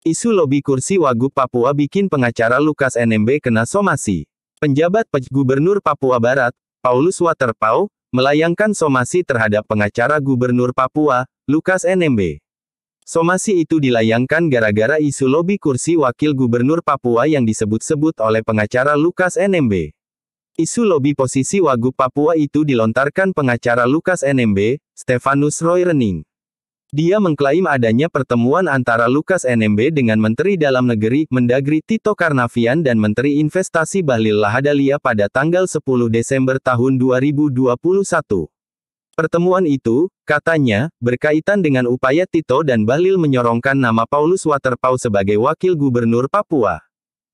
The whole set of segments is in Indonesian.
Isu lobi kursi Wagub Papua bikin pengacara Lukas NMB kena somasi. Penjabat Gubernur Papua Barat, Paulus Waterpauw, melayangkan somasi terhadap pengacara Gubernur Papua, Lukas NMB. Somasi itu dilayangkan gara-gara isu lobi kursi Wakil Gubernur Papua yang disebut-sebut oleh pengacara Lukas NMB. Isu lobi posisi Wagub Papua itu dilontarkan pengacara Lukas NMB, Stefanus Roy Rening. Dia mengklaim adanya pertemuan antara Lukas NMB dengan Menteri Dalam Negeri, Mendagri Tito Karnavian dan Menteri Investasi Bahlil Lahadalia pada tanggal 10 Desember tahun 2021. Pertemuan itu, katanya, berkaitan dengan upaya Tito dan Bahlil menyorongkan nama Paulus Waterpauw sebagai Wakil Gubernur Papua.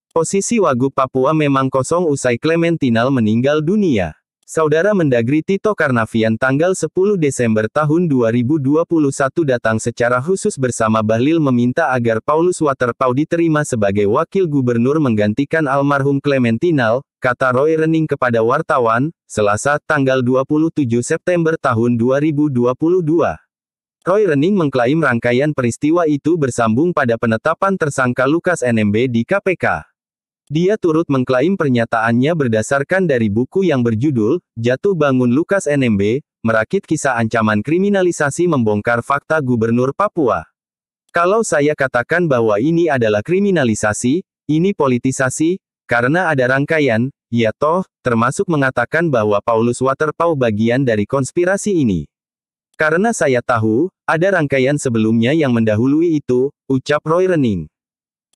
Posisi Wagub Papua memang kosong usai Clementinal meninggal dunia. Saudara Mendagri Tito Karnavian tanggal 10 Desember tahun 2021 datang secara khusus bersama Bahlil meminta agar Paulus Waterpauw diterima sebagai Wakil Gubernur menggantikan almarhum Clementinal, kata Roy Rening kepada wartawan, Selasa, tanggal 27 September tahun 2022. Roy Rening mengklaim rangkaian peristiwa itu bersambung pada penetapan tersangka Lukas NMB di KPK. Dia turut mengklaim pernyataannya berdasarkan dari buku yang berjudul, Jatuh Bangun Lukas NMB, Merakit Kisah Ancaman Kriminalisasi Membongkar Fakta Gubernur Papua. Kalau saya katakan bahwa ini adalah kriminalisasi, ini politisasi, karena ada rangkaian, ya toh, termasuk mengatakan bahwa Paulus Waterpauw bagian dari konspirasi ini. Karena saya tahu, ada rangkaian sebelumnya yang mendahului itu, ucap Roy Rening.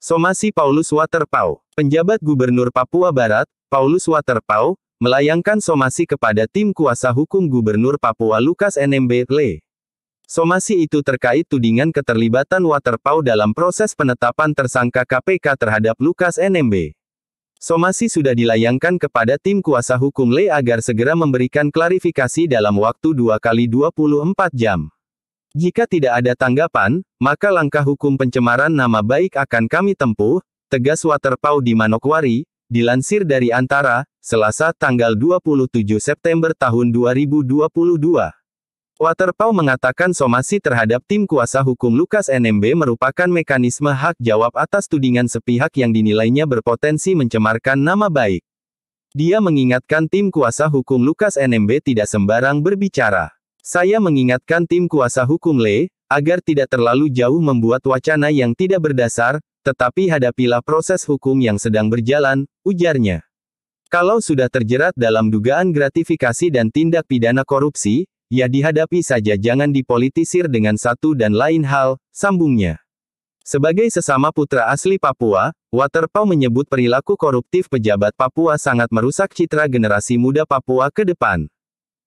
Somasi Paulus Waterpauw. Penjabat Gubernur Papua Barat, Paulus Waterpauw, melayangkan somasi kepada tim kuasa hukum Gubernur Papua Lukas NMB, Le. Somasi itu terkait tudingan keterlibatan Waterpauw dalam proses penetapan tersangka KPK terhadap Lukas NMB. Somasi sudah dilayangkan kepada tim kuasa hukum Le agar segera memberikan klarifikasi dalam waktu 2x24 jam. Jika tidak ada tanggapan, maka langkah hukum pencemaran nama baik akan kami tempuh, tegas Waterpauw di Manokwari, dilansir dari Antara, Selasa tanggal 27 September tahun 2022. Waterpauw mengatakan somasi terhadap tim kuasa hukum Lukas NMB merupakan mekanisme hak jawab atas tudingan sepihak yang dinilainya berpotensi mencemarkan nama baik. Dia mengingatkan tim kuasa hukum Lukas NMB tidak sembarang berbicara. Saya mengingatkan tim kuasa hukum Le, agar tidak terlalu jauh membuat wacana yang tidak berdasar, tetapi hadapilah proses hukum yang sedang berjalan, ujarnya. Kalau sudah terjerat dalam dugaan gratifikasi dan tindak pidana korupsi, ya dihadapi saja, jangan dipolitisir dengan satu dan lain hal, sambungnya. Sebagai sesama putra asli Papua, Waterpauw menyebut perilaku koruptif pejabat Papua sangat merusak citra generasi muda Papua ke depan.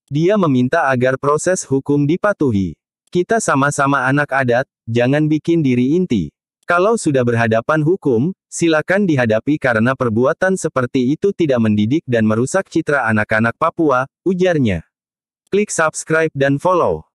Dia meminta agar proses hukum dipatuhi. Kita sama-sama anak adat, jangan bikin diri inti. Kalau sudah berhadapan hukum, silakan dihadapi karena perbuatan seperti itu tidak mendidik dan merusak citra anak-anak Papua, ujarnya. Klik subscribe dan follow.